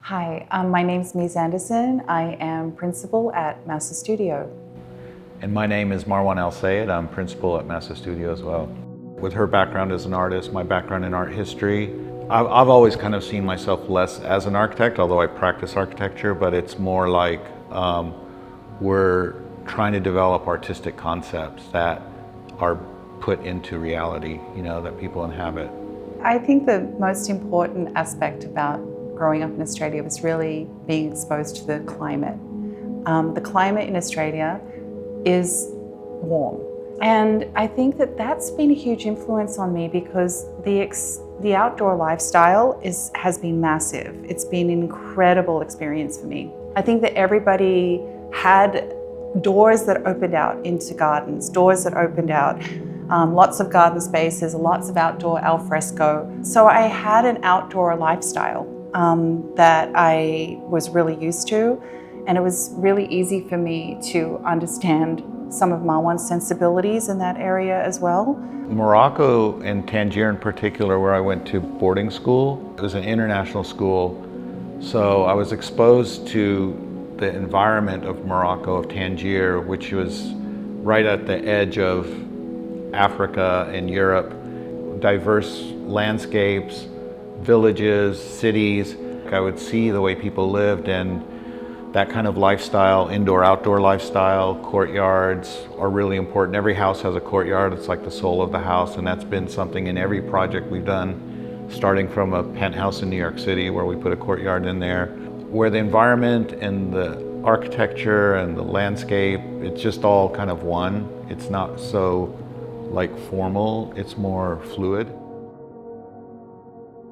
Hi, my name's Mies Anderson. I am principal at MASASTUDIO. And my name is Marwan El-Sayed. I'm principal at MASASTUDIO as well. With her background as an artist, my background in art history, I've always kind of seen myself less as an architect, although I practice architecture, but it's more like we're trying to develop artistic concepts that are put into reality, that people inhabit. I think the most important aspect about growing up in Australia was really being exposed to the climate. The climate in Australia is warm. And I think that that's been a huge influence on me because the outdoor lifestyle has been massive. It's been an incredible experience for me. I think that everybody had doors that opened out into gardens, doors that opened out, lots of garden spaces, lots of outdoor al fresco. So I had an outdoor lifestyle that I was really used to, and it was really easy for me to understand some of Marwan's sensibilities in that area as well. Morocco and Tangier in particular, where I went to boarding school, it was an international school, so I was exposed to the environment of Morocco, of Tangier, which was right at the edge of Africa and Europe. Diverse landscapes, villages, cities. I would see the way people lived, and that kind of lifestyle, indoor-outdoor lifestyle, courtyards are really important. Every house has a courtyard. It's like the soul of the house, and that's been something in every project we've done, starting from a penthouse in New York City where we put a courtyard in there, where the environment and the architecture and the landscape, it's just all kind of one. It's not so like formal, it's more fluid.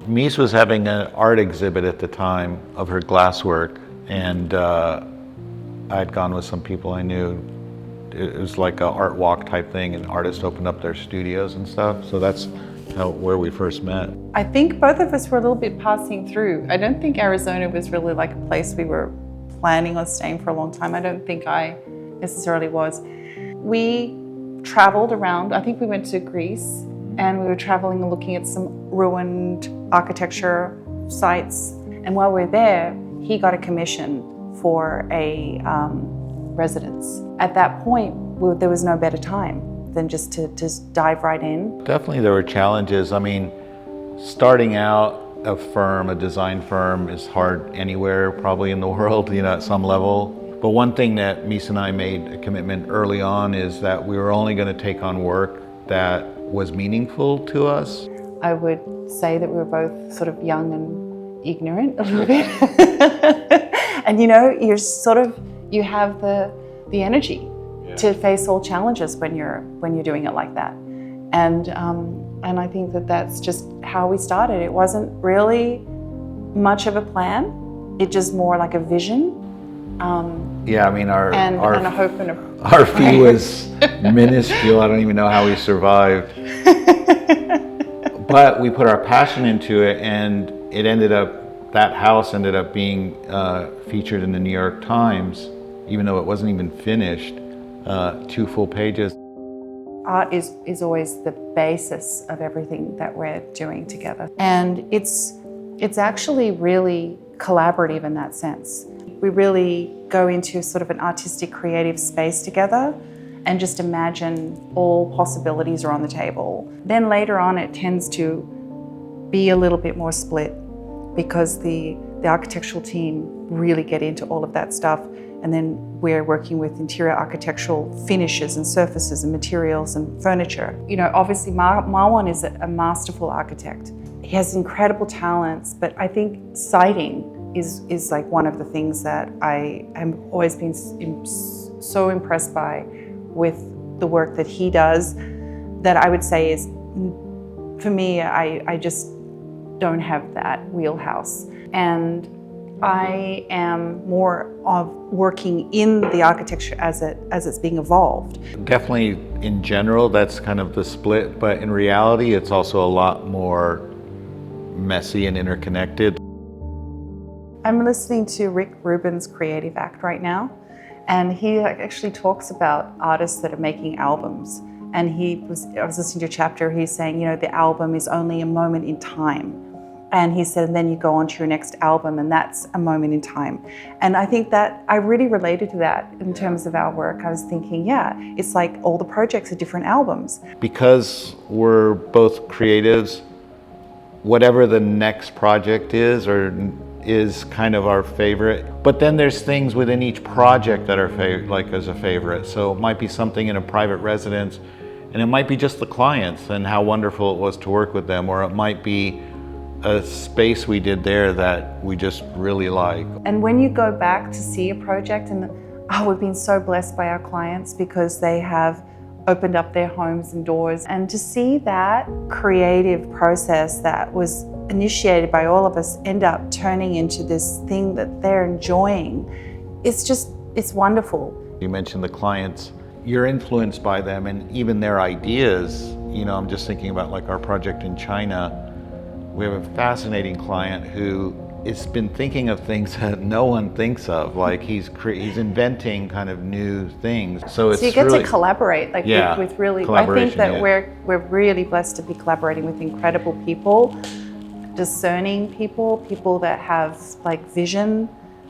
Mies was having an art exhibit at the time of her glasswork, and I had gone with some people I knew. It was like an art walk type thing, and artists opened up their studios and stuff. So that's where we first met. I think both of us were a little bit passing through. I don't think Arizona was really like a place we were planning on staying for a long time. I don't think I necessarily was. We traveled around. I think we went to Greece, and we were traveling and looking at some ruined architecture sites. And while we were there, he got a commission for a residence. At that point, there was no better time than just to dive right in. Definitely there were challenges. I mean, starting out a design firm is hard anywhere probably in the world, at some level. But one thing that Mies and I made a commitment early on is that we were only going to take on work that was memeaningful to us. I would say that we were both sort of young and ignorant a little bit. And you have the energy to face all challenges when you're doing it like that. And I think that that's just how we started. It wasn't really much of a plan. It just more like a vision. Yeah, I mean our a hope and our fee was minuscule. I don't even know how we survived. But we put our passion into it, and that house ended up being featured in the New York Times, even though it wasn't even finished, 2 full pages. Art is always the basis of everything that we're doing together. And it's actually really collaborative in that sense. We really go into sort of an artistic, creative space together and just imagine all possibilities are on the table. Then later on, it tends to be a little bit more split because the architectural team really get into all of that stuff. And then we're working with interior architectural finishes and surfaces and materials and furniture. Obviously Marwan is a masterful architect. He has incredible talents, but I think siting is like one of the things that I have always been so impressed by with the work that he does, that I would say is, for me, I just don't have that wheelhouse. And I am more of working in the architecture as it's being evolved. Definitely in general, that's kind of the split, but in reality, it's also a lot more messy and interconnected. I'm listening to Rick Rubin's Creative Act right now, and he actually talks about artists that are making albums. And I was listening to a chapter, he's saying, the album is only a moment in time. And he said, and then you go on to your next album, and that's a moment in time. And I think that I really related to that in terms of our work. I was thinking, yeah, it's like all the projects are different albums. Because we're both creatives, whatever the next project is kind of our favorite. But then there's things within each project that are as a favorite. So it might be something in a private residence, and it might be just the clients and how wonderful it was to work with them, or it might be a space we did there that we just really like. And when you go back to see a project, and we've been so blessed by our clients because they have opened up their homes and doors, and to see that creative process that was initiated by all of us end up turning into this thing that they're enjoying, it's wonderful. You mentioned the clients, you're influenced by them and even their ideas. You know, I'm just thinking about like our project in China. We have a fascinating client who has been thinking of things that no one thinks of. Like he's inventing kind of new things. So you get really, to collaborate, like with really. I think that we're really blessed to be collaborating with incredible people, discerning people that have like vision.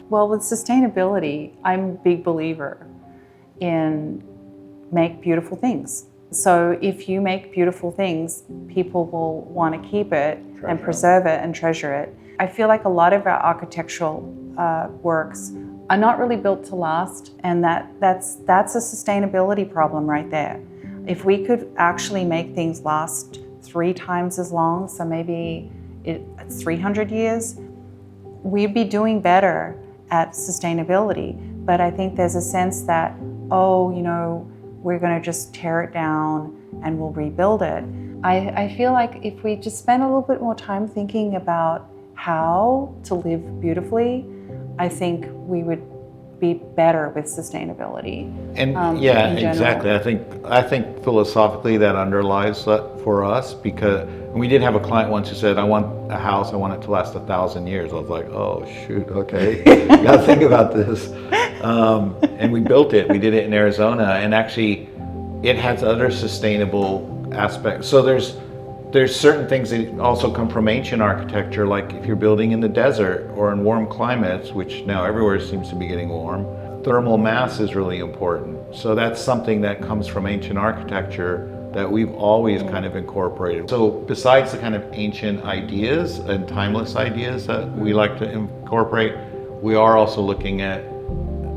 Well, with sustainability, I'm a big believer in make beautiful things. So if you make beautiful things, people will want to keep it and preserve it and treasure it. I feel like a lot of our architectural works are not really built to last, and that's a sustainability problem right there. If we could actually make things last 3 times as long, so maybe it's 300 years, we'd be doing better at sustainability. But I think there's a sense that, we're going to just tear it down and we'll rebuild it. I feel like if we just spend a little bit more time thinking about how to live beautifully, I think we would be better with sustainability. And exactly. I think philosophically that underlies that for us, because we did have a client once who said, I want a house, I want it to last 1,000 years. I was like, oh shoot, okay, gotta think about this. And we built it. We did it in Arizona, and actually it has other sustainable aspects. So there's certain things that also come from ancient architecture, like if you're building in the desert or in warm climates, which now everywhere seems to be getting warm, thermal mass is really important. So that's something that comes from ancient architecture that we've always kind of incorporated. So besides the kind of ancient ideas and timeless ideas that we like to incorporate, we are also looking at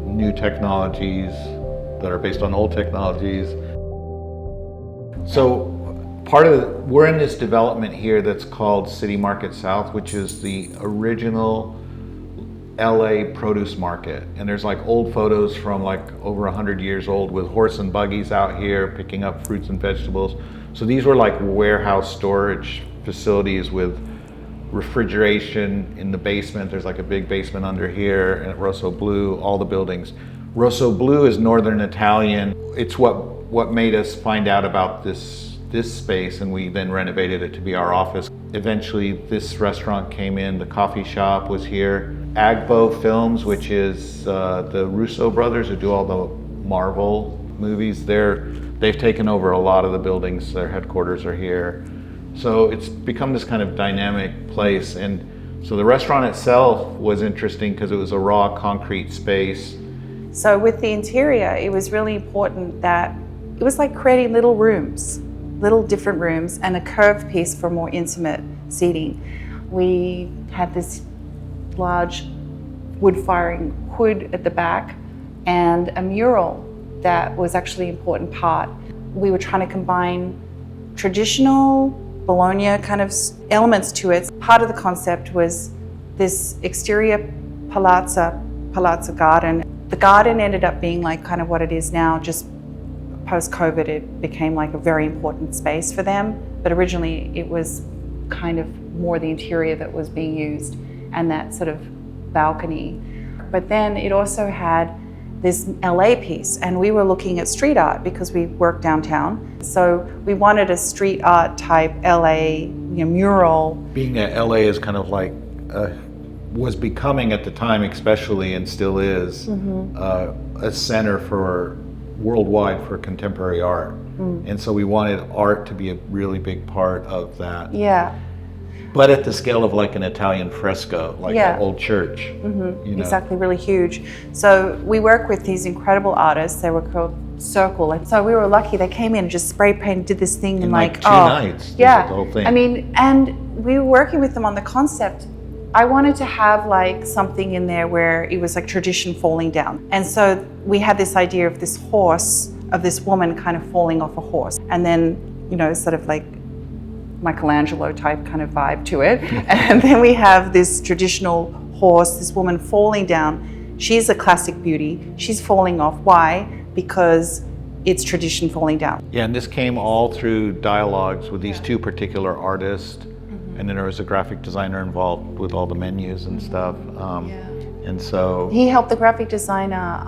new technologies that are based on old technologies. So we're in this development here that's called City Market South, which is the original LA produce market. And there's like old photos from like over 100 years old with horse and buggies out here picking up fruits and vegetables. So these were like warehouse storage facilities with refrigeration in the basement. There's like a big basement under here, and at Rossoblu, all the buildings. Rossoblu is Northern Italian. It's what made us find out about this space, and we then renovated it to be our office. Eventually this restaurant came in, the coffee shop was here. Agbo Films, which is the Russo brothers who do all the Marvel movies, they've taken over a lot of the buildings. Their headquarters are here. So it's become this kind of dynamic place. And so the restaurant itself was interesting because it was a raw concrete space. So with the interior, it was really important that it was like creating little rooms, little different rooms, and a curved piece for more intimate seating. We had this large wood-firing hood at the back and a mural that was actually an important part. We were trying to combine traditional Bologna kind of elements to it. Part of the concept was this exterior palazzo garden. The garden ended up being like kind of what it is now. Just post-COVID, it became like a very important space for them. But originally it was kind of more the interior that was being used and that sort of balcony. But then it also had this LA piece, and we were looking at street art because we work downtown. So we wanted a street art type LA mural. Being that LA is kind of like, was becoming at the time especially, and still is, a center for worldwide for contemporary art. And so we wanted art to be a really big part of that. Yeah. But at the scale of like an Italian fresco, like Yeah. an old church. You know? Exactly, really huge. So we work with these incredible artists. They were called Circle. And so we were lucky. They came in and just spray painted, did this thing In like like 2 nights, they yeah. did the whole thing. I mean, and we were working with them on the concept. I wanted to have like something in there where it was like tradition falling down. And so we had this idea of this horse, of this woman kind of falling off a horse. And then, you know, sort of like Michelangelo type kind of vibe to it. And then we have this traditional horse, this woman falling down. She's a classic beauty. She's falling off. Why? Because it's tradition falling down. Yeah, and this came all through dialogues with these 2 particular artists. And then there was a graphic designer involved with all the menus and stuff. And so He helped, the graphic designer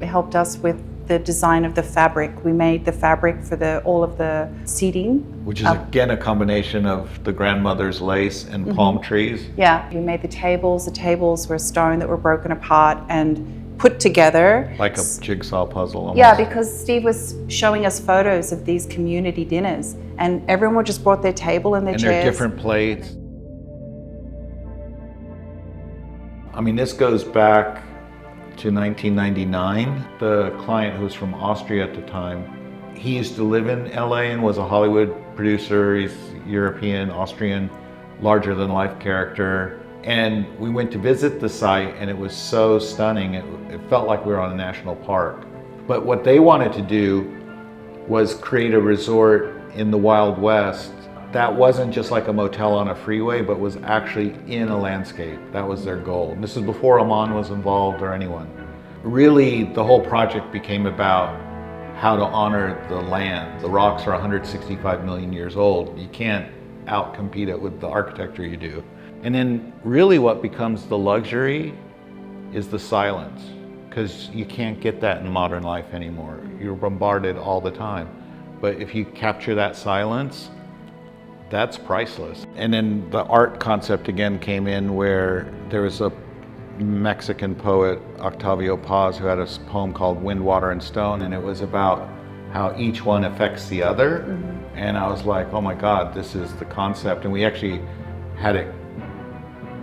helped us with the design of the fabric. We made the fabric for all of the seating. which is again a combination of the grandmother's lace and palm trees. Yeah, we made the tables. The tables were stone that were broken apart and put together. Like a jigsaw puzzle almost. Yeah, because Steve was showing us photos of these community dinners and everyone just brought their table and their chairs. And their different plates. I mean, this goes back to 1999. The client, who was from Austria at the time, he used to live in LA and was a Hollywood producer. He's European, Austrian, larger than life character. And we went to visit the site and it was so stunning. It felt like we were on a national park. But what they wanted to do was create a resort in the Wild West that wasn't just like a motel on a freeway, but was actually in a landscape. That was their goal. And this is before Aman was involved or anyone. Really, the whole project became about how to honor the land. The rocks are 165 million years old. You can't outcompete it with the architecture you do. And then really what becomes the luxury is the silence, because you can't get that in modern life anymore. You're bombarded all the time. But if you capture that silence, that's priceless. And then the art concept again came in, where there was a Mexican poet, Octavio Paz, who had a poem called Wind, Water, and Stone, and it was about how each one affects the other. And I was like, oh my God, this is the concept. And we actually had it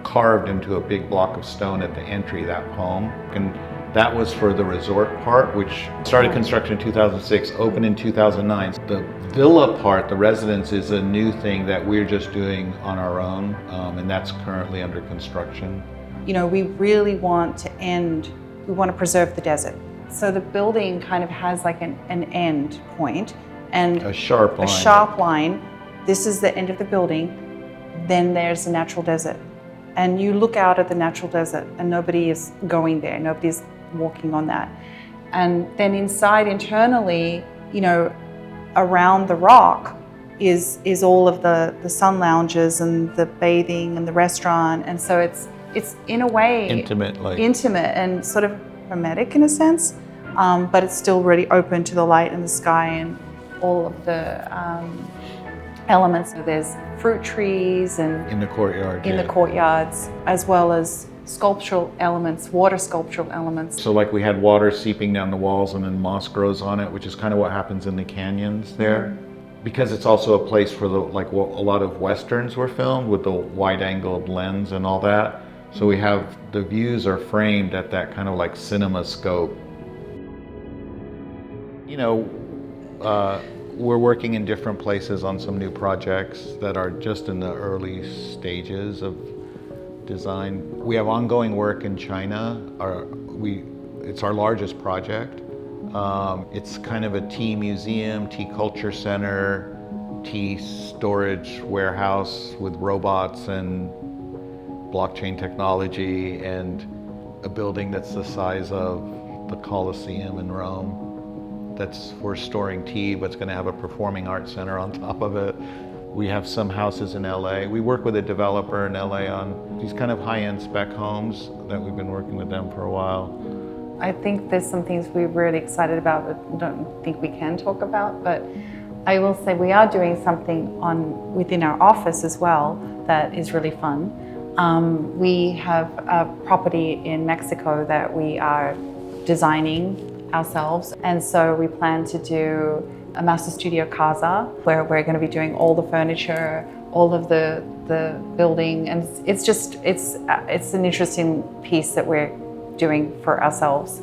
carved into a big block of stone at the entry, that poem. And that was for the resort part, which started construction in 2006, opened in 2009. The villa part, the residence, is a new thing that we're just doing on our own, and that's currently under construction. You know, we really want to we want to preserve the desert. So the building kind of has like an end point and A sharp line. A sharp line. This is the end of the building. Then there's the natural desert. And you look out at the natural desert and nobody is going there. Nobody's walking on that. And then inside, internally, you know, around the rock is all of the sun lounges and the bathing and the restaurant. And so it's in a way Intimate and sort of hermetic in a sense, but it's still really open to the light and the sky and all of the elements. So there's fruit trees and in the courtyard. in the courtyards, as well as sculptural elements, water sculptural elements. So like we had water seeping down the walls and then moss grows on it, which is kind of what happens in the canyons there. Because it's also a place for a lot of Westerns were filmed with the wide angled lens and all that. So we have, the views are framed at that kind of like cinema scope. You know, we're working in different places on some new projects that are just in the early stages of design. We have ongoing work in China. It's our largest project. It's kind of a tea museum, tea culture center, tea storage warehouse with robots and blockchain technology, and a building that's the size of the Colosseum in Rome. That's for storing tea, but it's going to have a performing arts center on top of it. We have some houses in LA. We work with a developer in LA on these kind of high-end spec homes that we've been working with them for a while. I think there's some things we're really excited about that I don't think we can talk about, but I will say we are doing something within our office as well that is really fun. We have a property in Mexico that we are designing ourselves, and so we plan to do a MASASTUDIO Casa where we're going to be doing all the furniture, all of the the building, and it's an interesting piece that we're doing for ourselves.